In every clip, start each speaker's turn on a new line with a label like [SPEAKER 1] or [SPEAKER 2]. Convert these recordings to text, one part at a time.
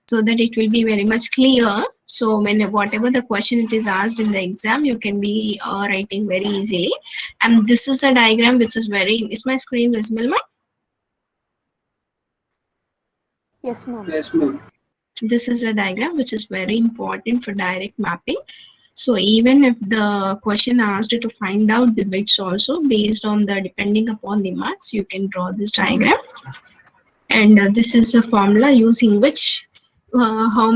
[SPEAKER 1] so that it will be very much clear. So when whatever the question it is asked in the exam, you can be writing very easily. And this is a diagram which is very, is my screen visible, ma'am?
[SPEAKER 2] Yes, ma'am.
[SPEAKER 3] Yes, ma'am.
[SPEAKER 1] This is a diagram which is very important for direct mapping. So even if the question asked you to find out the bits also based on the, depending upon the marks, you can draw this diagram. And this is a formula using which how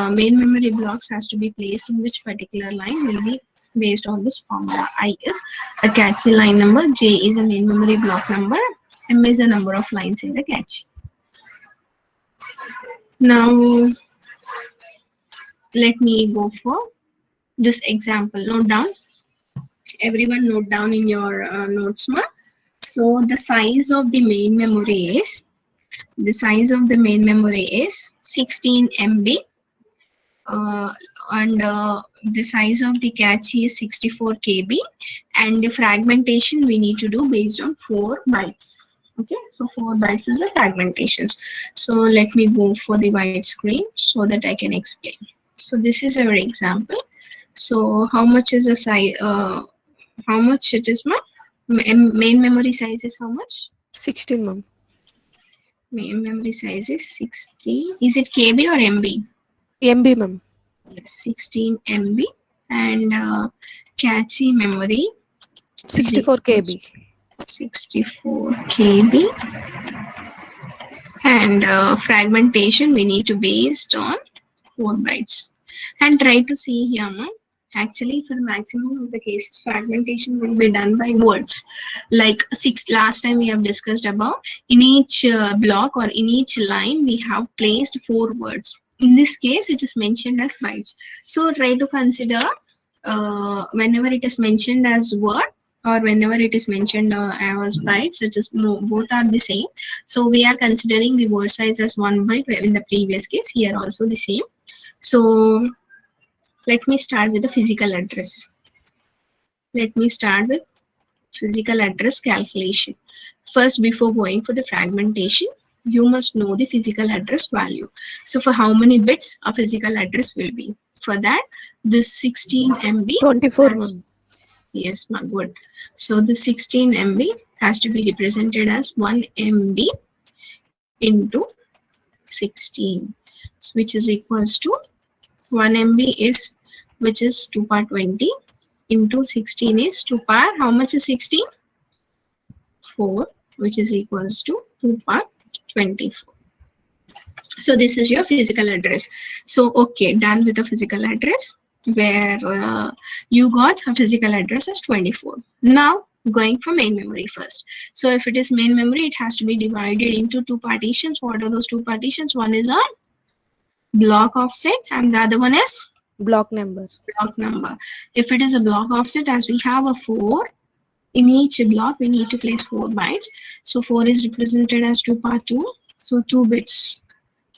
[SPEAKER 1] main memory blocks has to be placed in which particular line will be based on this formula. I is a cache line number, J is a main memory block number, M is the number of lines in the cache. Now let me go for this example. Note down, everyone note down in your notes, ma. So the size of the main memory is, the size of the main memory is 16 MB, and the size of the cache is 64 KB, and the fragmentation we need to do based on 4 bytes. Okay, so 4 bytes is the fragmentations. So let me go for the white screen so that I can explain. So this is our example. So how much is the size? How much it is, ma? Main memory size is how much?
[SPEAKER 2] 16, ma'am.
[SPEAKER 1] Main memory size is 16. Is it KB or MB?
[SPEAKER 2] MB, ma'am.
[SPEAKER 1] Yes, 16 MB. And cache memory
[SPEAKER 2] 64 KB.
[SPEAKER 1] 64 KB. And fragmentation we need to based on 4 bytes. And try to see here, ma'am. Actually, for the maximum of the cases, fragmentation will be done by words. Like last time we have discussed about, in each block or in each line, we have placed 4 words. In this case, it is mentioned as bytes. So try to consider whenever it is mentioned as word or whenever it is mentioned as bytes, it is both are the same. So we are considering the word size as 1 byte in the previous case. Here also the same. So let me start with the physical address. Let me start with physical address calculation. First, before going for the fragmentation, you must know the physical address value. So for how many bits a physical address will be? For that, this 16 MB.
[SPEAKER 2] 24, ma'am.
[SPEAKER 1] Yes, ma'am, good. So the 16 MB has to be represented as 1 MB into 16, which is equals to 1 MB is, which is 2 power 20 into 16 is 2 power, how much is 16? 4, which is equals to 2 power 24. So this is your physical address. So okay, done with the physical address where you got a physical address as 24. Now going for main memory first. So if it is main memory, it has to be divided into 2 partitions. What are those 2 partitions? One is a block offset and the other one is
[SPEAKER 2] Block number.
[SPEAKER 1] block number. If it is a block offset, as we have a 4, in each block we need to place 4 bytes. So 4 is represented as 2 power 2. So 2 bits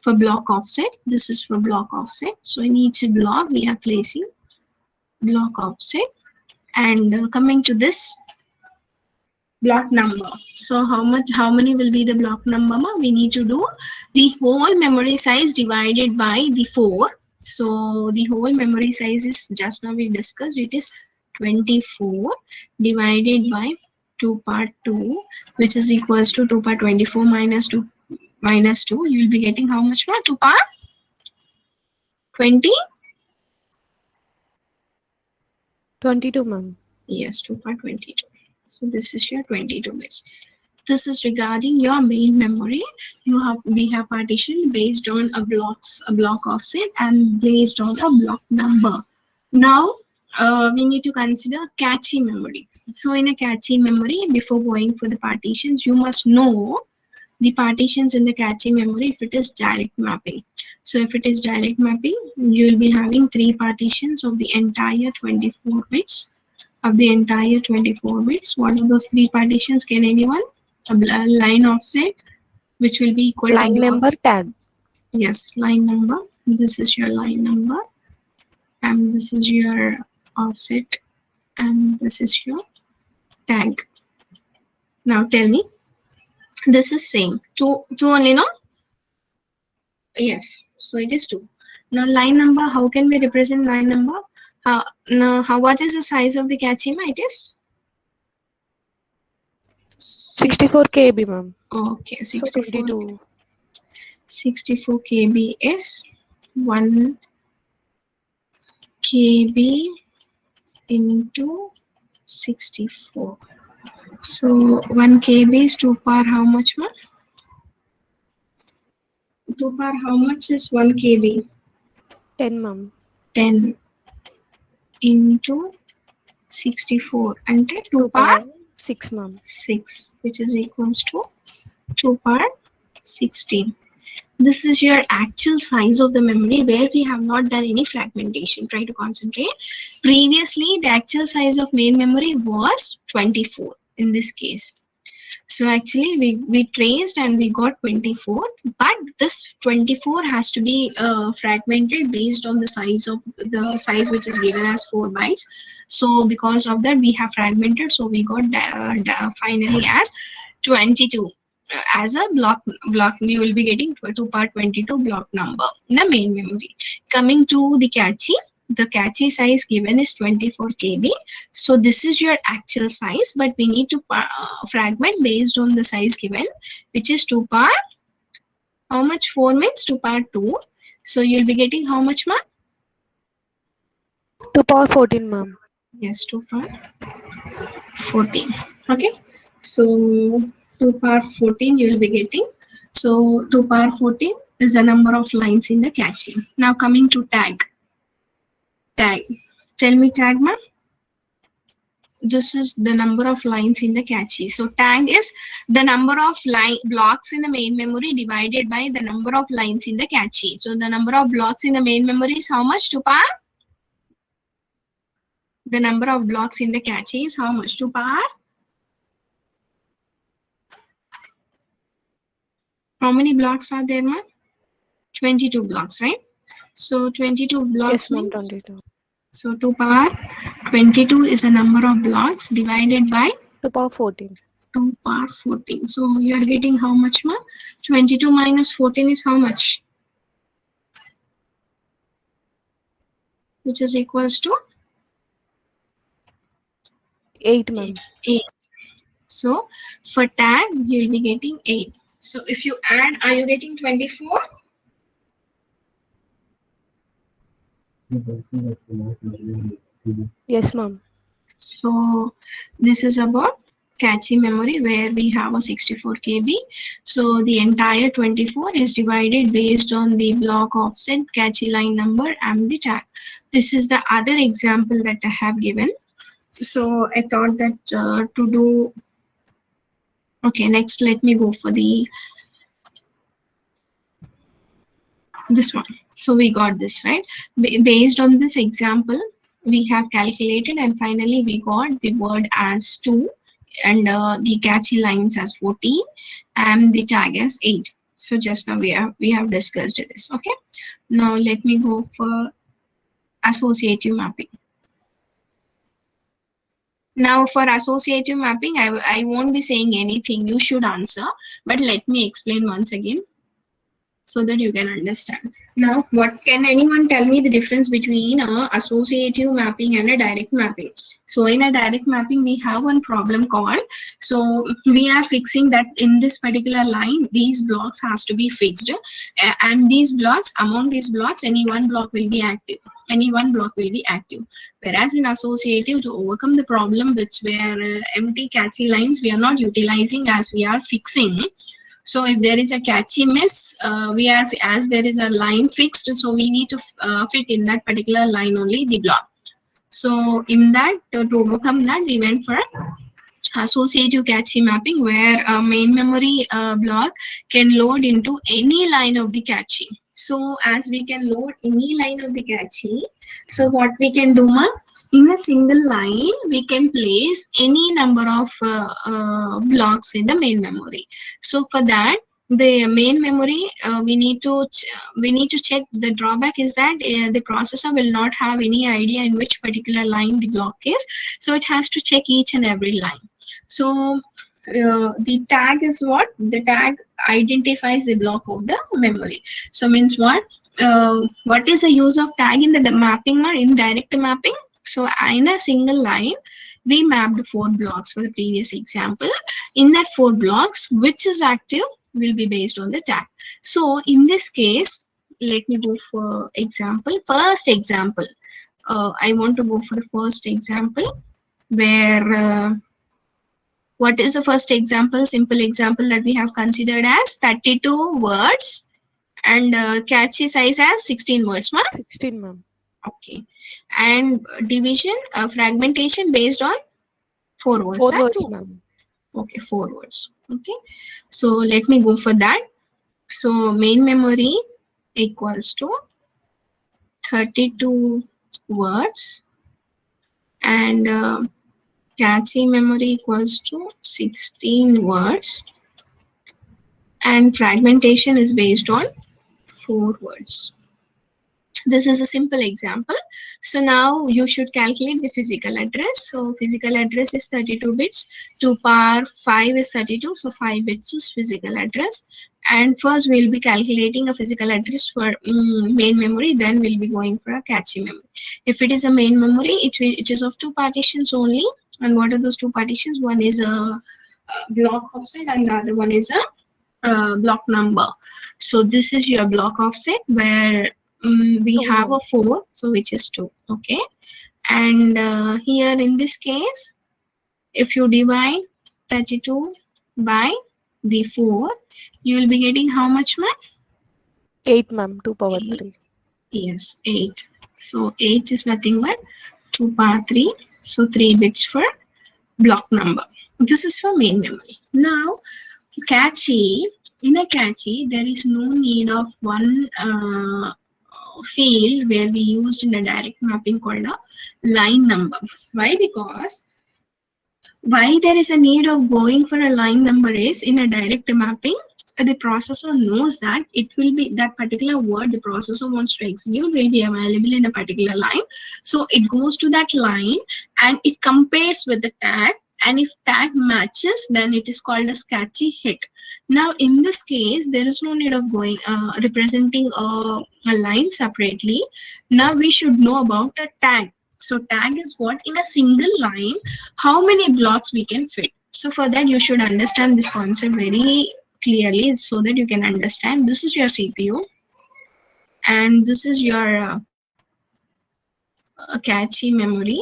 [SPEAKER 1] for block offset. This is for block offset. So in each block we are placing block offset. And coming to this block number. So how many will be the block number? We need to do the whole memory size divided by the 4. So the whole memory size is, just now we discussed, it is 24 divided by 2 power 2, which is equals to 2 power 24 minus 2. You will be getting how much more? 2 power 20?
[SPEAKER 2] 22, ma'am.
[SPEAKER 1] Yes, 2 power 22. So this is your 22 bits. This is regarding your main memory. We have partitioned based on a block offset and based on a block number. Now we need to consider cache memory. So in a cache memory, before going for the partitions, you must know the partitions in the cache memory if it is direct mapping. So if it is direct mapping, you will be having 3 partitions of the entire 24 bits. Of the entire 24 bits, what are those 3 partitions? Can anyone? A line offset, which will be equal
[SPEAKER 2] Line
[SPEAKER 1] to
[SPEAKER 2] number tag.
[SPEAKER 1] Yes, line number. This is your line number, and this is your offset, and this is your tag. Now tell me, this is same. Two only, no? Yes. So it is 2. Now line number, how can we represent line number? What is the size of the catchema? It is
[SPEAKER 2] 64 kb, ma'am.
[SPEAKER 1] okay,
[SPEAKER 2] So
[SPEAKER 1] 64.
[SPEAKER 2] 22.
[SPEAKER 1] 64 kb is 1 kb into 64. So 1 kb is 2 power how much, ma? 2 power how much is 1 kb?
[SPEAKER 2] 10, ma'am.
[SPEAKER 1] 10 into 64 and 2
[SPEAKER 2] 2
[SPEAKER 1] power
[SPEAKER 2] power 6, ma'am.
[SPEAKER 1] 6, which is equals to 2 power 16. This is your actual size of the memory where we have not done any fragmentation. Try to concentrate. Previously, the actual size of main memory was 24 in this case. So actually we traced and we got 24, but this 24 has to be fragmented based on the size which is given as 4 bytes. So because of that we have fragmented, so we got finally as 22 as a block. We will be getting 2 part 22 block number in the main memory. Coming to the cache, the cache size given is 24 kb. So this is your actual size, but we need to fragment based on the size given, which is 2 power how much? 4 means 2 power 2. So you'll be getting how much, ma'am?
[SPEAKER 2] 2 power 14, ma'am.
[SPEAKER 1] Yes, 2 power 14. Okay, so 2 power 14 you will be getting. So 2 power 14 is the number of lines in the cache. Now coming to tag. Tell me tag, ma'am. This is the number of lines in the cache. So tag is the number of blocks in the main memory divided by the number of lines in the cache. So the number of blocks in the main memory is how much? 2 power? The number of blocks in the cache is how much? 2 power? How many blocks are there, ma'am? 22 blocks, right? So 22 blocks
[SPEAKER 2] Yes, ma'am,
[SPEAKER 1] means,
[SPEAKER 2] 22.
[SPEAKER 1] so 2 power 22 is the number of blocks divided by
[SPEAKER 2] 2 power 14.
[SPEAKER 1] 2 power 14. So you are getting how much, ma'am? 22 minus 14 is how much? Which is equals to
[SPEAKER 2] 8, ma'am.
[SPEAKER 1] 8. So for tag, you will be getting 8. So if you add, are you getting 24?
[SPEAKER 2] Yes, ma'am.
[SPEAKER 1] So this is about cache memory where we have a 64 kb. So the entire 24 is divided based on the block offset, cache line number and the tag. This is the other example that I have given. So I thought that to do, okay, next let me go for this one. So we got this, right? Based on this example, we have calculated and finally we got the word as 2 and the cache lines as 14 and the tag as 8. So just now we have discussed this. Okay, now let me go for associative mapping. Now for associative mapping, I won't be saying anything, you should answer, but let me explain once again so that you can understand. Now, what can anyone tell me the difference between associative mapping and a direct mapping? So in a direct mapping, we have one problem called, so we are fixing that in this particular line, these blocks has to be fixed. And these blocks, among these blocks, any one block will be active. Any one block will be active. Whereas in associative, to overcome the problem which were empty cache lines, we are not utilizing as we are fixing. So if there is a cache miss, we are, as there is a line fixed, so we need to fit in that particular line only the block. So in that, to overcome that, we went for associative cache mapping where a main memory block can load into any line of the cache. So as we can load any line of the cache, so what we can do, ma, in a single line, we can place any number of blocks in the main memory. So for that, the main memory, we need to check. The drawback is that the processor will not have any idea in which particular line the block is. So it has to check each and every line. So the tag is what? The tag identifies the block of the memory. So means what? what is the use of tag in the mapping or in direct mapping? So in a single line, we mapped 4 blocks for the previous example. In that 4 blocks, which is active will be based on the tag. So in this case, let me go for example. First example, I want to go for the first example where what is the first example? Simple example that we have considered as 32 words and catchy size as 16 words, ma'am.
[SPEAKER 2] 16, ma'am.
[SPEAKER 1] Okay. And division, fragmentation based on 4 words.
[SPEAKER 2] 4
[SPEAKER 1] Huh?
[SPEAKER 2] words, ma'am.
[SPEAKER 1] Okay, 4 words. Okay. So let me go for that. So main memory equals to 32 words and catchy memory equals to 16 words and fragmentation is based on 4 words. This is a simple example. So now you should calculate the physical address. So physical address is 32 bits. 2 power 5 is 32. So 5 bits is physical address. And first we'll be calculating a physical address for main memory. Then we'll be going for a cache memory. If it is a main memory, it is of 2 partitions only. And what are those 2 partitions? One is a block offset and the other one is a block number. So this is your block offset where we
[SPEAKER 2] 2,
[SPEAKER 1] have
[SPEAKER 2] ma'am.
[SPEAKER 1] a 4, so which is 2. Okay. And here in this case, if you divide 32 by the 4, you will be getting how much, ma'am?
[SPEAKER 2] 8, ma'am. 2 power
[SPEAKER 1] 8.
[SPEAKER 2] 3.
[SPEAKER 1] Yes, 8. So 8 is nothing but 2 power 3. So 3 bits for block number. This is for main memory. Now, cache, in a cache, there is no need of one field where we used in a direct mapping called a line number. Why? Because why there is a need of going for a line number is in a direct mapping, the processor knows that it will be that particular word the processor wants to execute will be available in a particular line. So it goes to that line and it compares with the tag, and if tag matches, then it is called a catchy hit. Now in this case, there is no need of going representing a line separately. Now we should know about a tag. So tag is what in a single line, how many blocks we can fit. So for that, you should understand this concept very clearly so that you can understand. This is your CPU and this is your cache memory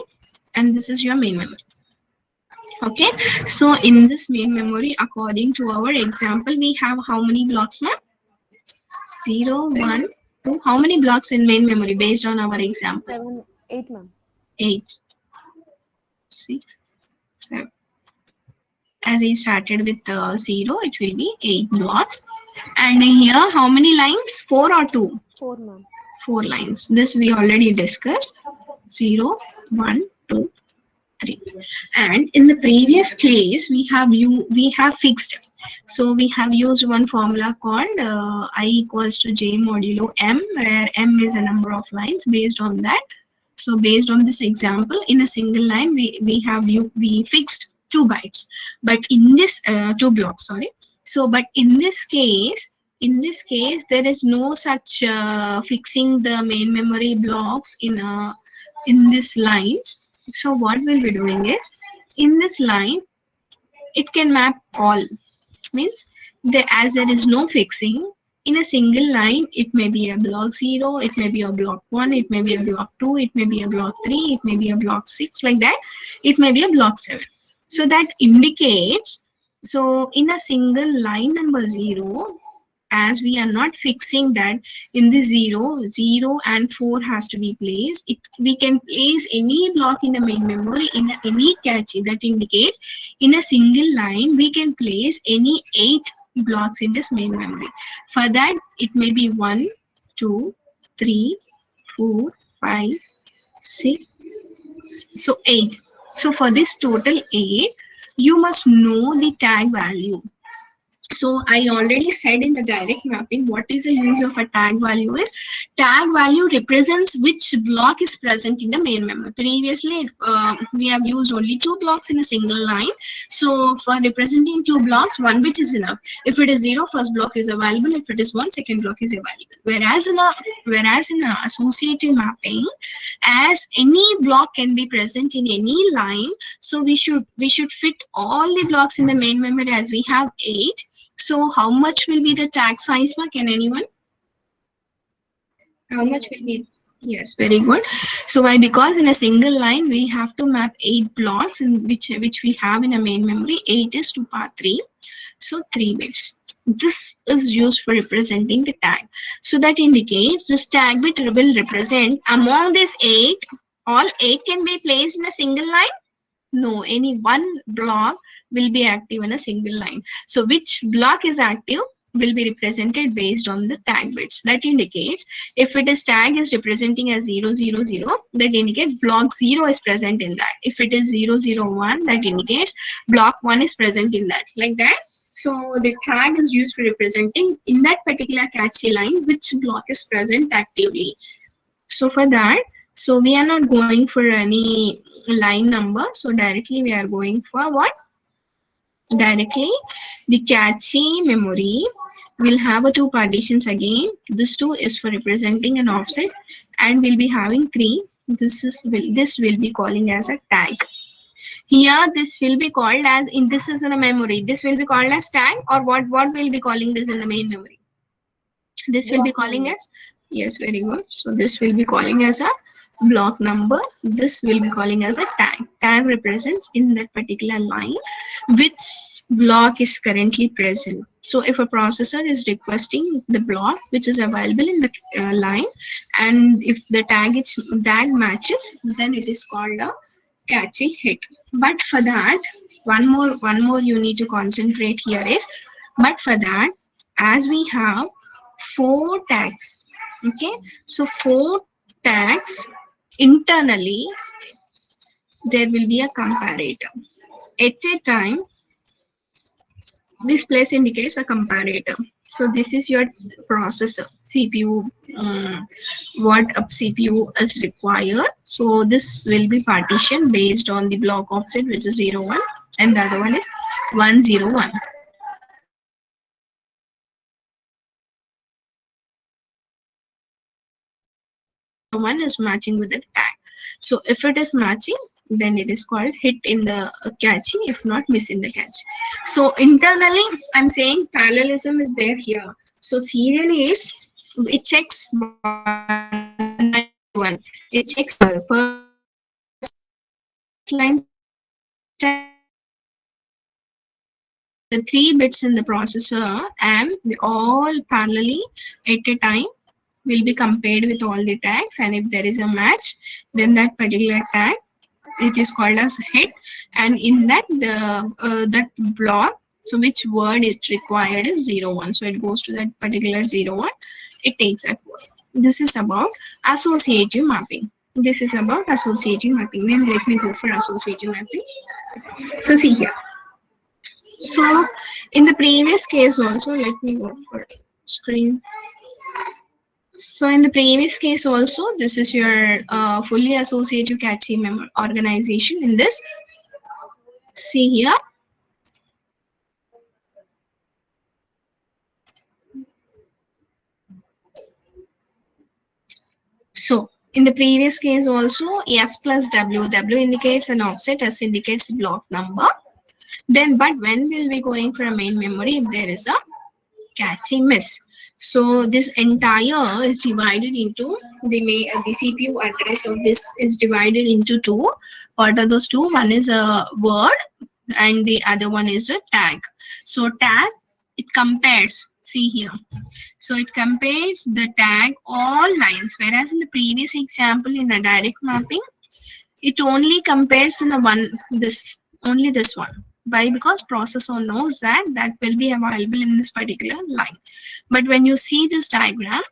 [SPEAKER 1] and this is your main memory. Okay, so in this main memory, according to our example, we have how many blocks, ma'am? 0, 1, 2. How many blocks in main memory based on our example?
[SPEAKER 2] 7, 8, ma'am.
[SPEAKER 1] 8, 6, 7. As I started with 0, it will be 8 blocks. And here, how many lines? 4 or 2?
[SPEAKER 2] 4, ma'am.
[SPEAKER 1] 4 lines. This we already discussed. 0, 1, 2, 3. And in the previous case, we have fixed. So we have used one formula called I equals to j modulo m, where m is a number of lines based on that. So based on this example, in a single line, we fixed 2 bytes, but in this 2 blocks, sorry. So, but in this case, there is no such fixing the main memory blocks in this lines. So what we'll be doing is, in this line, it can map all. Means as there is no fixing, in a single line, it may be a block 0, it may be a block 1, it may be a block 2, it may be a block 3, it may be a block 6, like that. It may be a block 7. So that indicates, so in a single line number 0, as we are not fixing that in the 0 and 4 has to be placed, we can place any block in the main memory in any cache. That indicates in a single line we can place any 8 blocks in this main memory. For that, it may be 1, 2, 3, 4, 5, 6, so 8. So for this total 8, you must know the tag value. So I already said in the direct mapping what is the use of a tag value is tag value represents which block is present in the main memory. Previously we have used only two blocks in a single line. So for representing two blocks, one bit is enough. If it is 0, first block is available. If it is 1, second block is available. Whereas in a associative mapping, as any block can be present in any line, so we should fit all the blocks in the main memory as we have 8. So how much will be the tag size? Can anyone? How
[SPEAKER 2] 3
[SPEAKER 1] much
[SPEAKER 2] ma'am.
[SPEAKER 1] will be? Yes, very good. So why? Because in a single line we have to map 8 blocks in which we have in a main memory. 8 is to power 3. So 3 bits. This is used for representing the tag. So that indicates this tag bit will represent among these 8. All 8 can be placed in a single line. No, any one block will be active in a single line. So which block is active will be represented based on the tag bits. That indicates if it is tag is representing as 000, that indicates block 0 is present in that. If it is 001, that indicates block 1 is present in that. Like that. So the tag is used for representing in that particular catchy line which block is present actively. So for that, so we are not going for any line number. So directly we are going for what? Directly the cache memory will have a two partitions again. This two is for representing an offset, and we'll be having three. This will be calling as a tag. Here this will be called as in this is in a memory. This will be called as tag, or what will be calling this in the main memory? This will be
[SPEAKER 2] Block
[SPEAKER 1] calling
[SPEAKER 2] number.
[SPEAKER 1] as, yes, very good. So this will be calling as a block number. This will be calling as a tag. Tag represents in that particular line which block is currently present. So if a processor is requesting the block which is available in the line, and if the tag matches, then it is called a catchy hit. But for that, one more you need to concentrate here is, but for that, as we have 4 tags, okay, so 4 tags, internally there will be a comparator. At a time, this place indicates a comparator. So this is your processor, CPU, what a CPU is required. So this will be partitioned based on the block offset, which is 01, and the other one is 101. One is matching with the tag. So if it is matching, then it is called hit in the catchy, if not miss in the catchy. So internally, I'm saying parallelism is there here. So serial is, it checks 1 by 1. It checks first line tag, the 3 bits in the processor, and they all parallelly at a time will be compared with all the tags, and if there is a match, then that particular tag, it is called as hit, and in that that block, so which word is required is 01, so it goes to that particular 01, it takes that word. This is about associative mapping. This is about associative mapping. Then let me go for associative mapping. So see here, so in the previous case also, let me go for screen. So in the previous case also, this is your fully associative catchy memory organization. In this, see here. So in the previous case also, S plus W. W indicates an offset, S indicates block number. Then, but when will be going for a main memory if there is a catchy miss? So this entire is divided into the CPU address of this is divided into two. What are those two? One is a word and the other one is a tag. So tag, it compares. See here. So it compares the tag all lines, whereas in the previous example in a direct mapping, it only compares in the one, this, only this one. Why? Because processor knows that that will be available in this particular line. But when you see this diagram,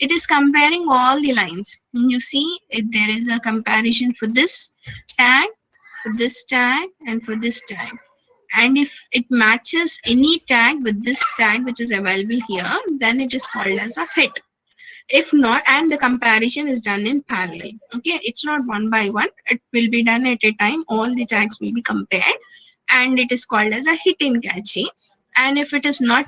[SPEAKER 1] it is comparing all the lines. And you see if there is a comparison for this tag, for this tag, and for this tag. and if it matches any tag with this tag which is available here, then it is called as a hit. If not, and the comparison is done in parallel. Okay, it's not one by one, it will be done at a time. All the tags will be compared, and it is called as a hit in catchy. And if it is not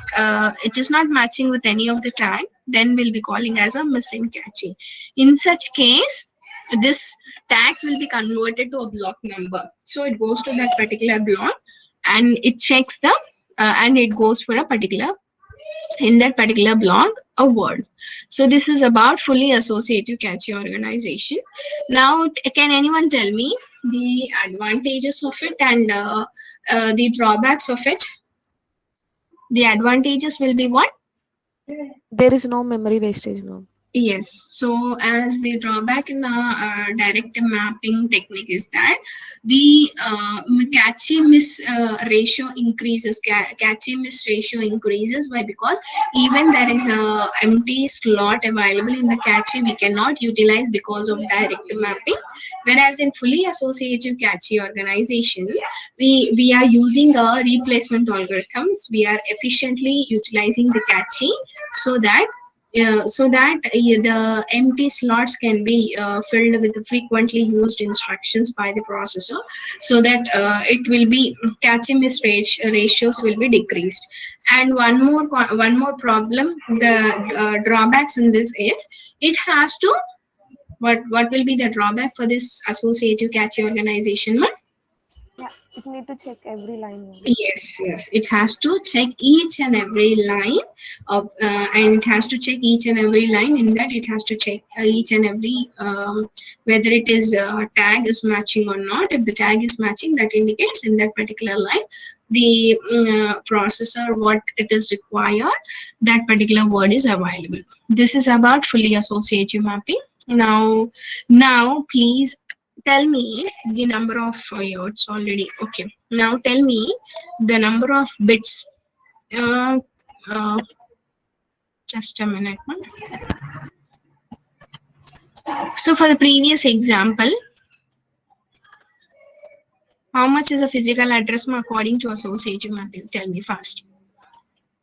[SPEAKER 1] matching with any of the tag, then we'll be calling as a missing catchy. In such case, this tags will be converted to a block number. So it goes to that particular block, and it checks the and it goes for a particular, in that particular block, a word. So this is about fully associative catchy organization. Now, can anyone tell me the advantages of it and the drawbacks of it? The advantages will be what?
[SPEAKER 2] There is no memory wastage, ma'am.
[SPEAKER 1] Yes. So as the drawback in the direct mapping technique is that the catchy miss ratio increases. Catchy miss ratio increases. Why? Because even there is a empty slot available in the catchy, we cannot utilize because of direct mapping. Whereas in fully associative catchy organization, we are using a replacement algorithms. We are efficiently utilizing the catchy so that the empty slots can be filled with the frequently used instructions by the processor, so that it will be catchy miss ratios will be decreased. And one more problem, the drawbacks in this is it has to, what will be the drawback for this associative catchy organization, ma'am?
[SPEAKER 2] Yeah, it need to check every line, ma'am.
[SPEAKER 1] Yes, it has to check each and every line of, and it has to check each and every line. In that, it has to check each and every whether it is tag is matching or not. If the tag is matching, that indicates in that particular line the processor what it is required, that particular word is available. This is about fully associative mapping. Now please tell me the number of it's already okay. Now tell me the number of bits. Uh, uh, just a minute. So for the previous example, how much is a physical address according to associative mapping? Tell me fast.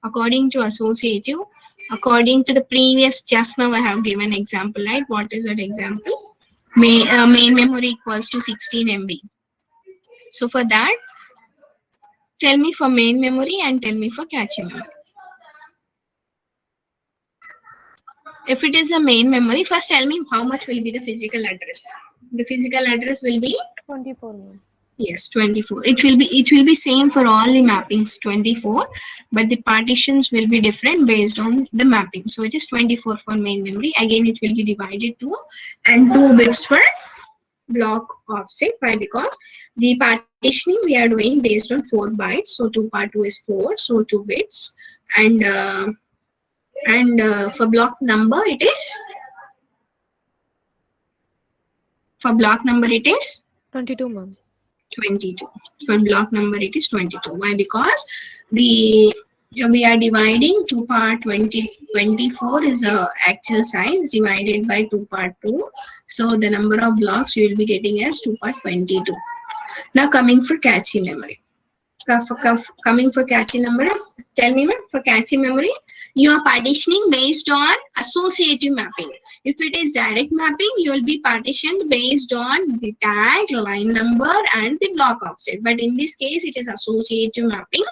[SPEAKER 1] According to associative, according to the previous, just now I have given example, right? What is that example? Main memory equals to 16 MB. So for that, tell me for main memory and tell me for cache memory. If it is a main memory, first tell me how much will be the physical address. The physical address will be
[SPEAKER 2] 24, ma'am.
[SPEAKER 1] yes, 24. It will be same for all the mappings, 24, but the partitions will be different based on the mapping. So it is 24 for main memory. Again, it will be divided to and 2 bits for block offset. Why? Because the partitioning we are doing based on 4 bytes. So 2 part 2 is 4, so 2 bits, and for block number it is, for block number it is
[SPEAKER 2] 22, ma'am.
[SPEAKER 1] 22. For block number it is 22. Why? Because the we are dividing 2 part 24 is a actual size divided by 2 part 2. So the number of blocks you will be getting as 2 part 22. Now coming for cache memory. Coming for cache number, tell me, for cache memory, you are partitioning based on associative mapping. If it is direct mapping, you will be partitioned based on the tag, line number, and the block offset. But in this case, it is associative mapping.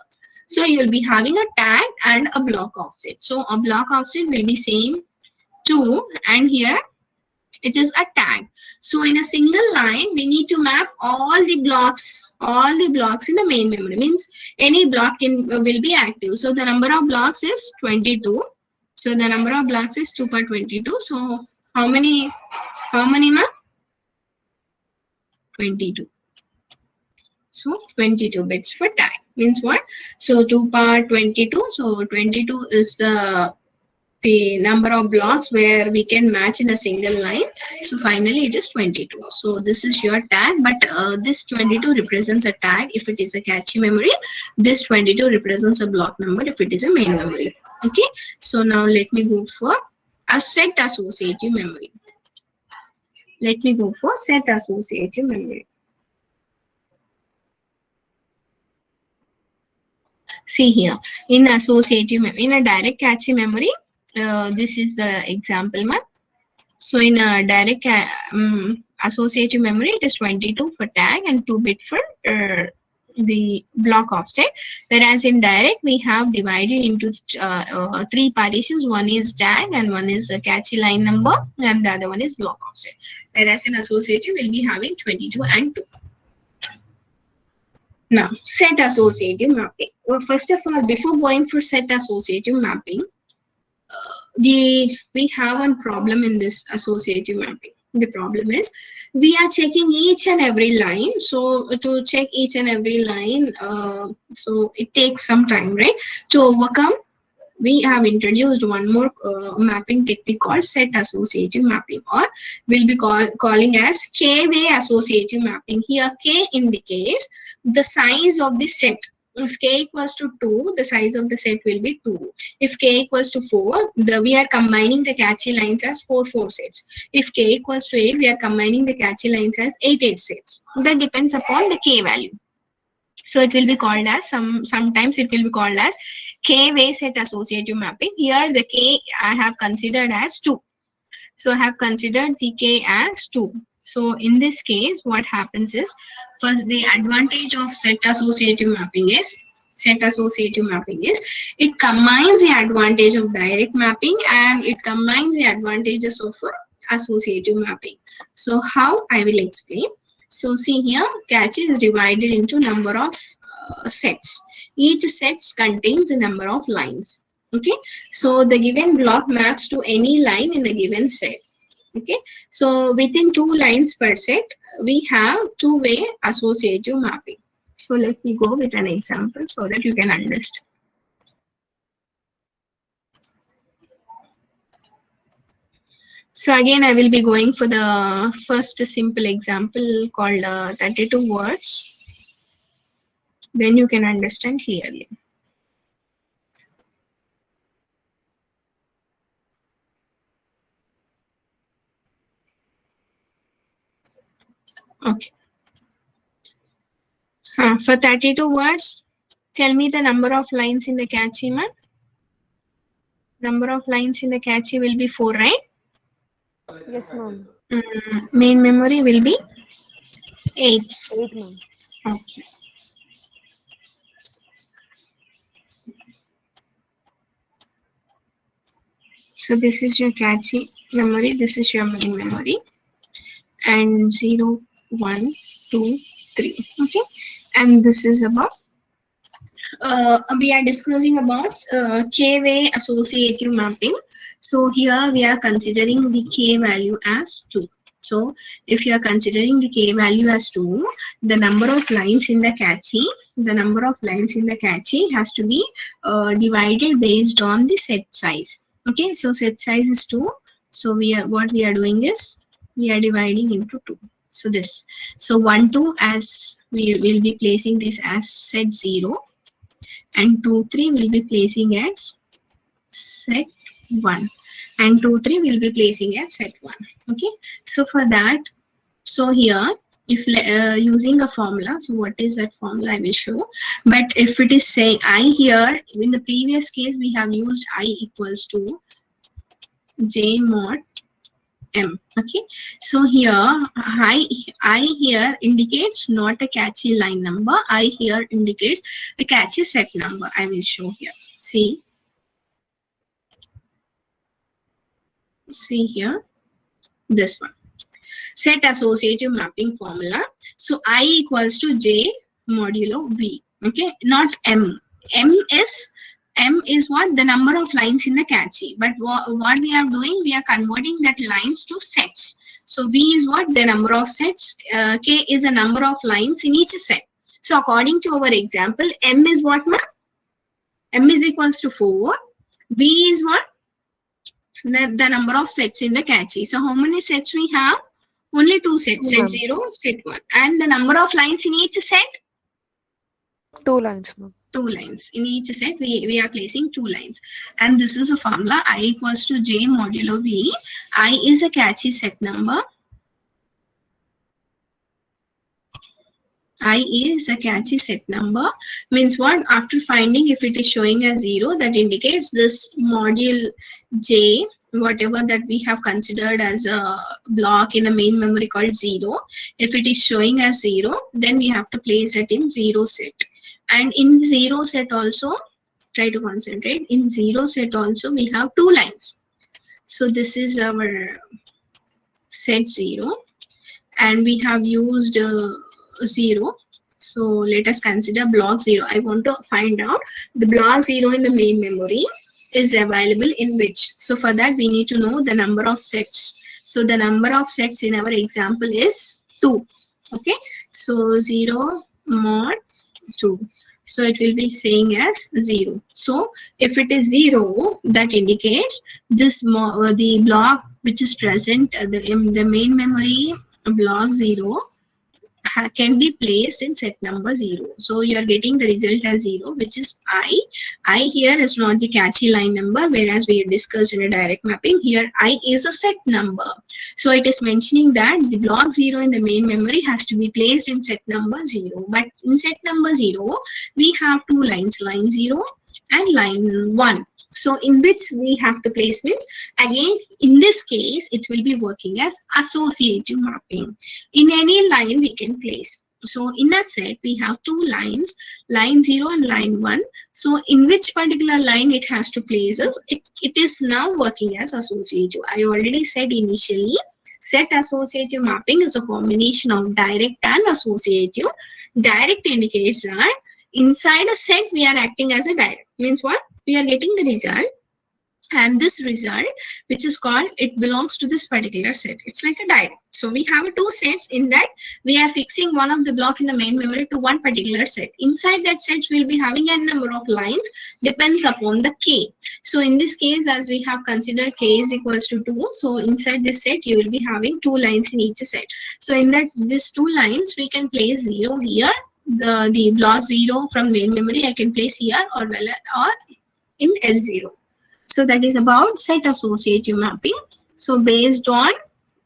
[SPEAKER 1] So you will be having a tag and a block offset. So a block offset will be same 2, and here it is a tag. So in a single line, we need to map all the blocks in the main memory. Means any block will be active. So the number of blocks is 22. So the number of blocks is 2 per 22. So how many ma'am? 22. So 22 bits for tag. Means what? So 2 per 22. So 22 is the number of blocks where we can match in a single line. So finally it is 22. So this is your tag, but this 22 represents a tag if it is a cache memory. This 22 represents a block number if it is a main memory. Okay, so now let me go for a set associative memory. Let me go for set associative memory. See here, in associative, in a direct catchy memory, this is the example map. So in a direct associative memory, it is 22 for tag and 2-bit for the block offset. Whereas in direct, we have divided into 3 partitions. One is tag and one is a catchy line number and the other one is block offset. Whereas in associative, we'll be having 22 and 2. Now, set associative mapping. Well, first of all, before going for set associative mapping, we have one problem in this associative mapping. The problem is we are checking each and every line. So to check each and every line, so it takes some time, right? To overcome, we have introduced one more mapping technique called set associative mapping, or we'll be calling as K-way associative mapping. Here K indicates the size of the set. If K equals to 2, the size of the set will be 2. If K equals to 4, we are combining the catchy lines as 4 sets. If K equals to 8, we are combining the catchy lines as 8 sets. That depends upon the K value. So it will be called as, sometimes it will be called as K-way set associative mapping. Here the K I have considered as 2. So I have considered the K as 2. So in this case, what happens is, first the advantage of set associative mapping is, it combines the advantage of direct mapping and it combines the advantages of associative mapping. So how, I will explain. So see here, catchy is divided into number of sets. Each set contains a number of lines. Okay, so the given block maps to any line in a given set. Okay, so within 2 lines per set, we have 2-way associative mapping. So let me go with an example so that you can understand. So again, I will be going for the first simple example called 32 words. Then you can understand clearly. Okay. For 32 words, tell me the number of lines in the catchy map. Number of lines in the catchy will be 4, right?
[SPEAKER 2] Yes, ma'am.
[SPEAKER 1] Main memory will be 8.
[SPEAKER 2] 8, ma'am.
[SPEAKER 1] Okay. So this is your catchy memory. This is your main memory. And 0, 1, 2, 3. Okay. And this is about, we are discussing about K-way associative mapping. So here we are considering the K value as 2. So if you are considering the K value as 2, the number of lines in the catchy, has to be divided based on the set size. Okay, so set size is 2. So what we are doing is we are dividing into 2. So this, so 1, 2, as we will be placing this as set 0, and 2, 3 will be placing as set 1, and 2, 3 will be placing at set 1. Okay, so for that, so here, if using a formula, so what is that formula, I will show. But if it is saying I here, in the previous case we have used I equals to J mod M. Okay, so here I here indicates not a catchy line number. I here indicates the catchy set number. I will show here. See here, this one, set associative mapping formula. So I equals to J modulo V. Okay, not M. M is what? The number of lines in the catchy. But what we are doing, we are converting that lines to sets. So V is what? The number of sets. K is the number of lines in each set. So according to our example, M is what, ma'am? M is equals to 4. V is what? The number of sets in the catchy. So how many sets we have? Only 2 sets. Set 0, set 1. And the number of lines in each set?
[SPEAKER 2] 2 lines, ma'am.
[SPEAKER 1] 2 lines. In each set, we are placing 2 lines. And this is a formula. I equals to J modulo V. I is a catchy set number. I is a catchy set number. Means what? After finding if it is showing as 0, that indicates this module J, whatever that we have considered as a block in the main memory called 0. If it is showing as 0, then we have to place it in 0 set. And in 0 set also, try to concentrate. In 0 set also, we have 2 lines. So this is our set 0. And we have used 0. So let us consider block 0. I want to find out the block 0 in the main memory is available in which. So for that we need to know the number of sets. So the number of sets in our example is 2. Okay. So 0 mod 2. So it will be saying as 0. So if it is 0, that indicates this the block which is present in the main memory block 0 can be placed in set number 0. So you are getting the result as 0, which is I. I here is not the catchy line number, whereas we discussed in a direct mapping. Here I is a set number. So it is mentioning that the block 0 in the main memory has to be placed in set number 0. But in set number 0, we have two lines, line 0 and line 1. So in which we have to place means, again in this case it will be working as associative mapping. In any line we can place. So in a set we have two lines, line 0 and line 1. So in which particular line it has to place us, it is now working as associative. I already said initially, set associative mapping is a combination of direct and associative. Direct indicates that inside a set we are acting as a direct. Means what? We are getting the result, and this result, which is called, it belongs to this particular set. It's like a direct. So we have two sets. In that we are fixing one of the block in the main memory to one particular set. Inside that set we'll be having a number of lines, depends upon the k. So in this case, as we have considered k is equals to 2, so inside this set you will be having two lines in each set. So in that these two lines we can place 0 here. The block 0 from main memory I can place here, or in L0. So that is about set associative mapping. So based on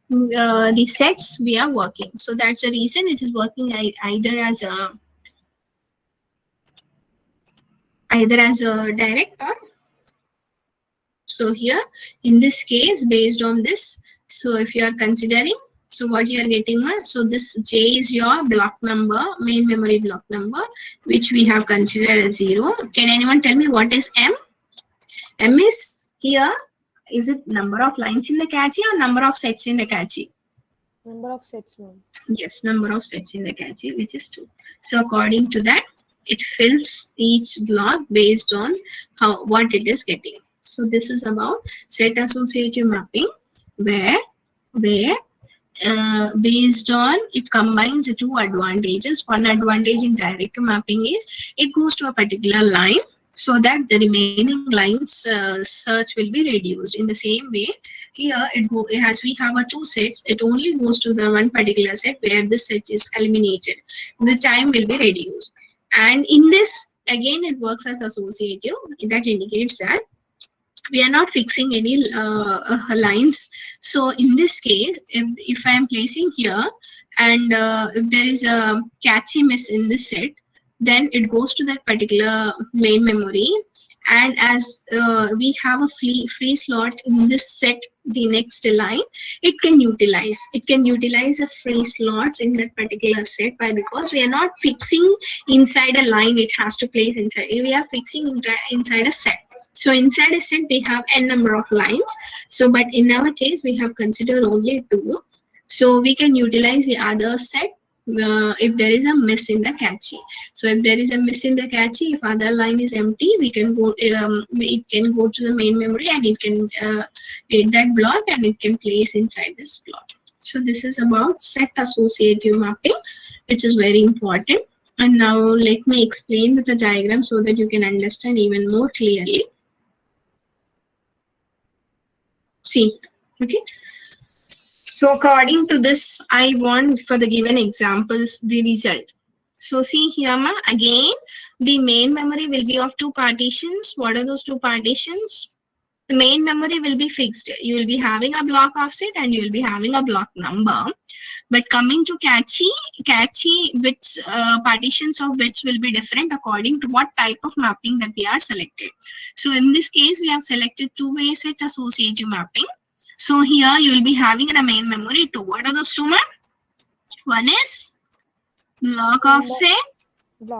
[SPEAKER 1] the sets we are working. So that's the reason it is working either as a direct or. So here in this case, based on this, so if you are considering, so what you are getting, so this J is your block number, main memory block number, which we have considered as 0. Can anyone tell me what is M? M is here, is it number of lines in the catchy or number of sets in the catchy?
[SPEAKER 2] Number of sets, ma'am.
[SPEAKER 1] Yes, number of sets in the catchy, which is 2. So according to that, it fills each block based on what it is getting. So this is about set associative mapping, where based on, it combines the two advantages. One advantage in direct mapping is it goes to a particular line, so that the remaining lines search will be reduced. In the same way, here as we have two sets, it only goes to the one particular set where this set is eliminated. The time will be reduced. And in this, again, it works as associative. That indicates that we are not fixing any lines. So in this case, if I am placing here, and if there is a catchy miss in this set, then it goes to that particular main memory. And as we have a free slot in this set, the next line, it can utilize the free slots in that particular set, because we are not fixing inside a line, it has to place inside, we are fixing inside a set. So inside a set we have n number of lines. So but in our case we have considered only 2. So we can utilize the other set if there is a miss in the catchy. So if there is a miss in the catchy, if other line is empty, we can go. It can go to the main memory and it can get that block and it can place inside this block. So this is about set associative mapping, which is very important. And now let me explain with the diagram so that you can understand even more clearly. See, okay. So according to this, I want for the given examples the result. So see here, again, the main memory will be of 2 partitions. What are those 2 partitions? The main memory will be fixed. You will be having a block offset and you will be having a block number. But coming to cache bits, partitions of bits will be different according to what type of mapping that we are selected. So in this case, we have selected two-way set associative mapping. So here you will be having in a main memory two. What are those two, ma'am? One is block offset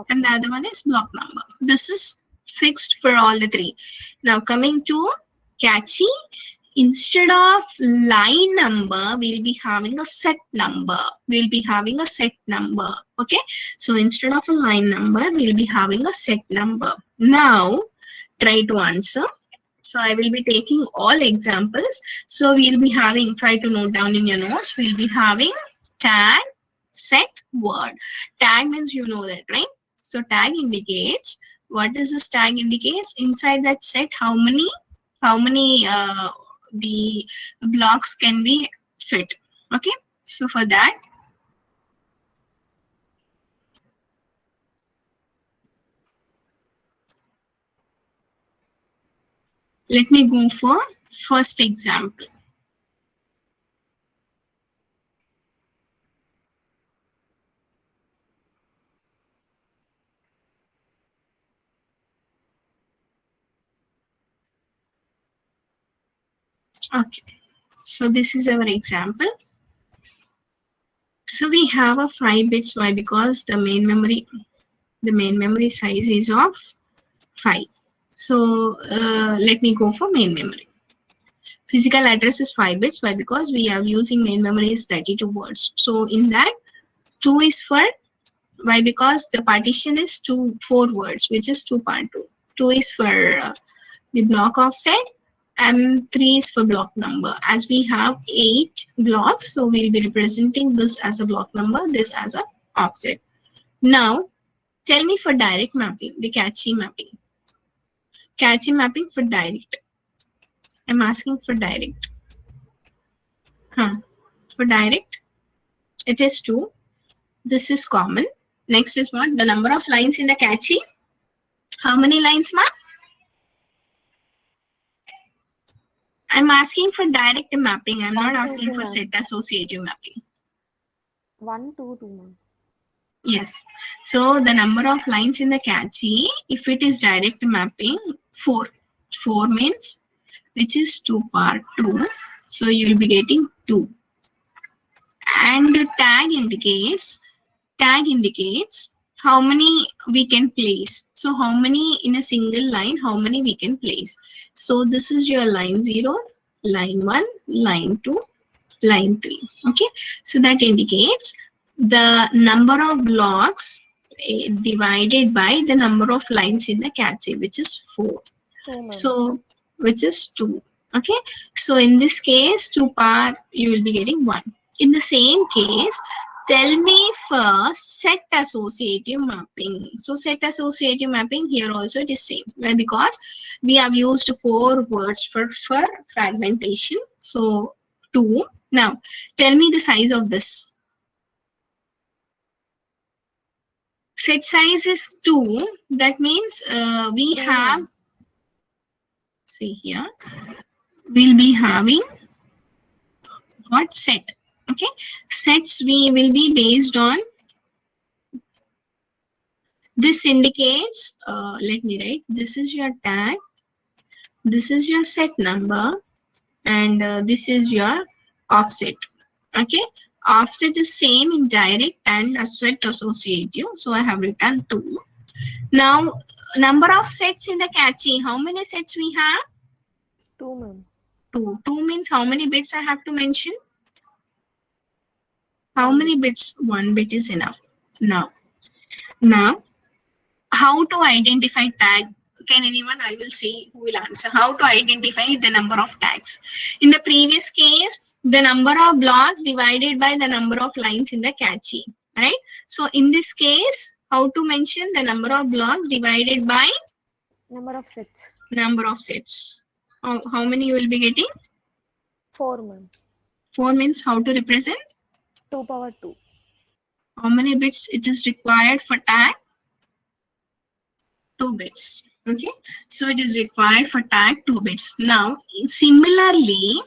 [SPEAKER 1] and the other one is block number. This is fixed for all the three. Now coming to cache, instead of line number, we'll be having a set number. We'll be having a set number. Okay. So instead of a line number, we'll be having a set number. Now try to answer. So I will be taking all examples. So we'll be having, try to note down in your notes, we'll be having tag, set, word. Tag means you know that, right? So tag indicates, what does this tag indicates? Inside that set, how many the blocks can be fit. Okay. So for that, let me go for first example. Okay. So this is our example. So we have a 5 bits. Why? Because the main memory size is of 5. So let me go for main memory. Physical address is 5 bits. Why? Because we are using main memory is 32 words. So in that, 2 is for, why? Because the partition is 4 words, which is 2 part 2. 2 is for the block offset and 3 is for block number. As we have 8 blocks, so we'll be representing this as a block number, this as a offset. Now, tell me for direct mapping, the cache mapping. Cache mapping for direct. I'm asking for direct. For direct, it is 2. This is common. Next is what? The number of lines in the cache. How many lines, ma'am? I'm asking for direct mapping. I'm not asking for set associative mapping.
[SPEAKER 2] 1, 2, 2, ma'am.
[SPEAKER 1] Yes. So the number of lines in the cache, if it is direct mapping, 4. 4 means, which is 2 part 2. So you will be getting 2. And the tag indicates how many we can place. So how many in a single line, how many we can place. So this is your line 0, line 1, line 2, line 3. Okay. So that indicates the number of blocks divided by the number of lines in the cache, which is 4. So which is 2. Okay. So in this case, 2 part, you will be getting 1. In the same case, tell me first set associative mapping. So set associative mapping here also it is same. Why? Because we have used 4 words for fragmentation. So 2. Now tell me the size of this. Set size is 2. That means we have, see here, we'll be having what? Set. Okay. Sets we will be based on, this indicates, let me write, this is your tag, this is your set number, and this is your offset. Okay. Offset is same in direct and set associative. So I have written 2. Now, number of sets in the cache, how many sets we have?
[SPEAKER 2] 2, ma'am.
[SPEAKER 1] 2. 2 means how many bits I have to mention? How many bits? 1 bit is enough. Now, how to identify tag? Can anyone? I will see who will answer. How to identify the number of tags? In the previous case, the number of blocks divided by the number of lines in the cache. Right? So in this case, how to mention the number of blocks divided by
[SPEAKER 2] number of sets?
[SPEAKER 1] Number of sets. How many you will be getting?
[SPEAKER 2] 4, ma'am.
[SPEAKER 1] 4 means how to represent?
[SPEAKER 2] 2 power 2.
[SPEAKER 1] How many bits it is required for tag? 2 bits. Okay, so it is required for tag 2 bits. Now, similarly,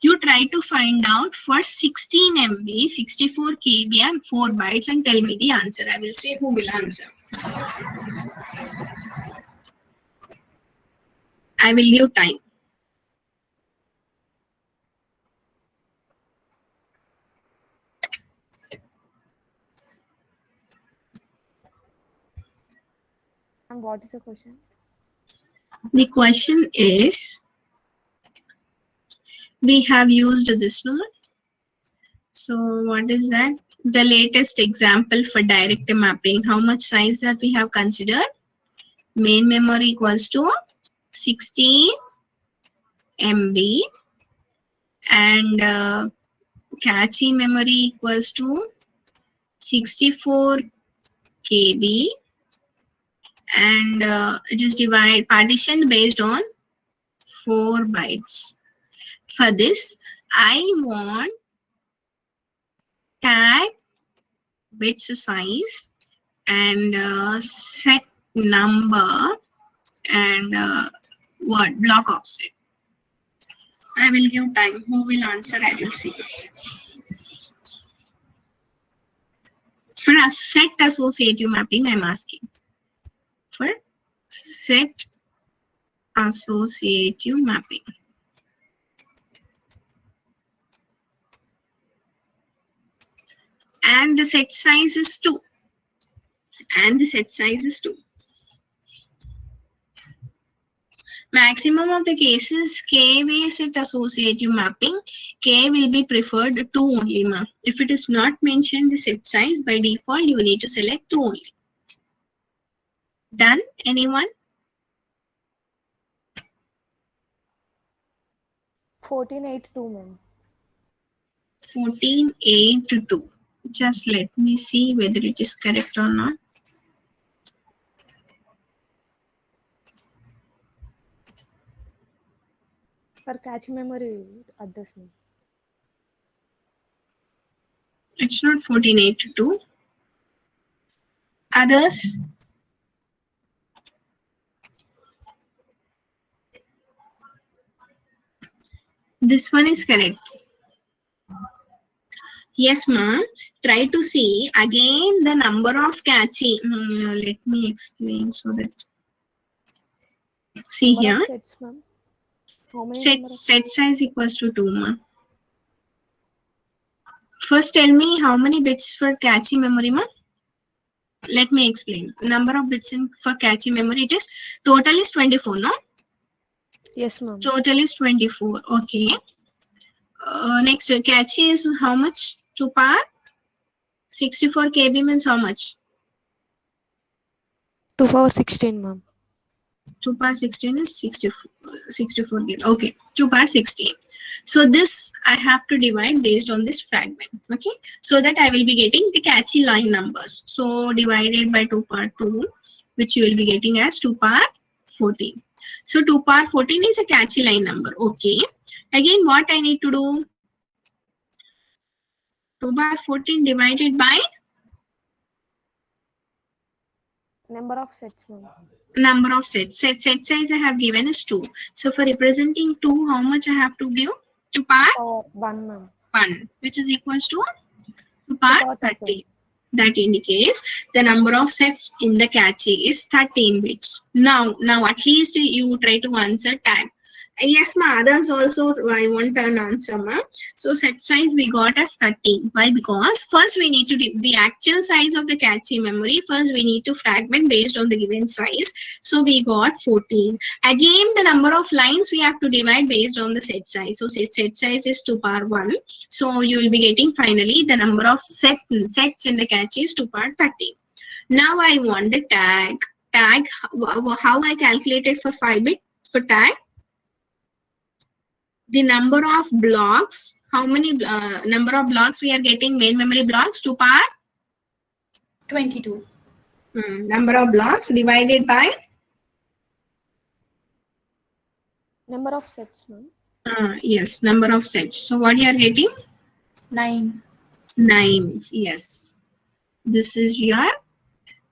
[SPEAKER 1] you try to find out for 16 MB, 64 KB and 4 bytes and tell me the answer. I will say who will answer. I will give time.
[SPEAKER 2] And what is the question?
[SPEAKER 1] The question is, we have used this one. So what is that? The latest example for direct mapping. How much size that we have considered? Main memory equals to 16 MB and cache memory equals to 64 KB and it is partitioned based on 4 bytes. For this, I want tag bits size and set number and what block offset. I will give time. Who will answer? I will see. For a set associative mapping, I am asking. For set associative mapping. And the set size is 2. And the set size is 2. Maximum of the cases, K-way set associative mapping, K will be preferred 2 only, ma. If it is not mentioned the set size, by default, you need to select 2 only. Done? Anyone?
[SPEAKER 2] 1482, ma'am.
[SPEAKER 1] 1482. Just let me see whether it is correct or not.
[SPEAKER 2] For cache memory address, ma'am.
[SPEAKER 1] It's not 1482. Others? This one is correct. Yes, ma'am. Try to see again the number of cache. Let me explain so that. See
[SPEAKER 2] Number
[SPEAKER 1] here.
[SPEAKER 2] of sets, ma'am. How many
[SPEAKER 1] Set size equals to 2, ma'am. First, tell me how many bits for cache memory, ma'am. Let me explain. Number of bits for cache memory, it is total is 24, no?
[SPEAKER 2] Yes, ma'am.
[SPEAKER 1] Total is 24. Okay. Next, cache is how much? 2 power 64 KB means how much?
[SPEAKER 2] 2 power 16, ma'am.
[SPEAKER 1] 2 power 16 is 64 GB. Okay, 2 power 16. So this I have to divide based on this fragment. Okay, so that I will be getting the cache line numbers. So divided by 2 power 2, which you will be getting as 2 power 14. So 2 power 14 is a cache line number. Okay. Again, what I need to do? 2 power 14 divided by
[SPEAKER 2] Number of sets, ma'am.
[SPEAKER 1] Number of sets. Set size I have given is 2. So for representing 2, how much I have to give? 2 power
[SPEAKER 2] 1, ma'am.
[SPEAKER 1] 1, which is equals to 2 power 30. That indicates the number of sets in the cache is 13 bits. Now at least you try to answer tag. Yes, ma. Others also I want an answer, ma. So set size we got as 13. Why? Because first we need to the actual size of the cache memory. First we need to fragment based on the given size. So we got 14. Again, the number of lines we have to divide based on the set size. So set size is 2 power 1. So you will be getting finally the number of sets in the cache is 2 power 13. Now I want the tag. Tag, how I calculated for 5 bit for tag? The number of blocks, how many number of blocks we are getting? Main memory blocks 2 power
[SPEAKER 3] 22.
[SPEAKER 1] Number of blocks divided by
[SPEAKER 2] Number of sets, ma'am.
[SPEAKER 1] Yes, number of sets. So what you are getting?
[SPEAKER 3] 9.
[SPEAKER 1] 9. Yes, this is your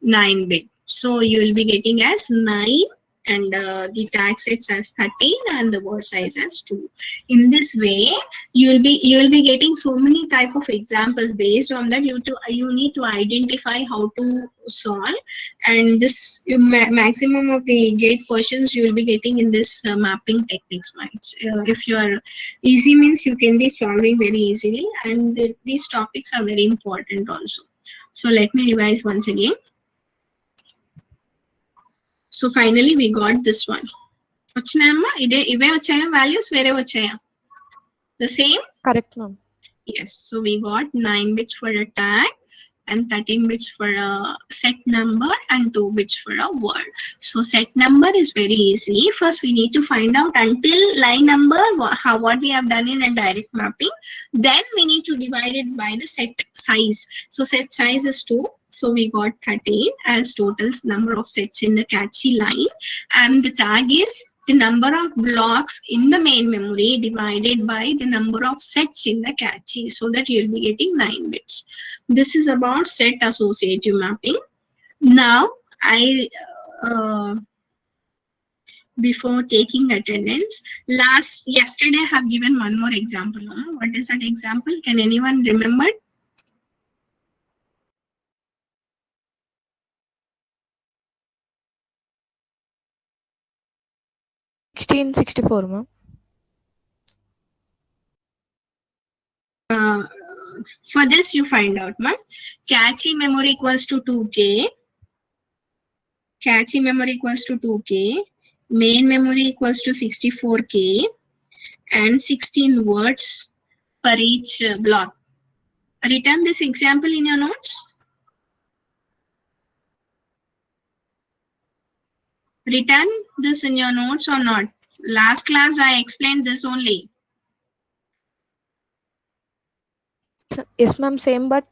[SPEAKER 1] 9 bit. So you will be getting as 9 and the tag sets as 13 and the word size as 2. In this way, you will be getting so many type of examples. Based on that, you need to identify how to solve, and this maximum of the gate questions you will be getting in this mapping techniques, right? If you are easy means you can be solving very easily, and these topics are very important also. So let me revise once again. So finally we got this one. వచ్చినాయమ్మా ఇవే వచ్చాయా values వేరే వచ్చాయా the same?
[SPEAKER 2] Correct, ma'am.
[SPEAKER 1] Yes, so we got 9 bits for a tag and 13 bits for a set number and 2 bits for a word. So set number is very easy. First we need to find out until line number what we have done in a direct mapping. Then we need to divide it by the set size. So set size is 2. So we got 13 as total number of sets in the catchy line, and the tag is the number of blocks in the main memory divided by the number of sets in the catchy, so that you'll be getting 9 bits. This is about set associative mapping. Now before taking attendance, yesterday I have given one more example. What is that example? Can anyone remember?
[SPEAKER 2] 1664, ma'am.
[SPEAKER 1] For this you find out, ma'am. Catchy memory equals to 2k. Catchy memory equals to 2k. Main memory equals to 64k. And 16 words per each block. Return this example in your notes. Return this in your notes or not? Last class I explained this only.
[SPEAKER 2] Yes, ma'am. Same, but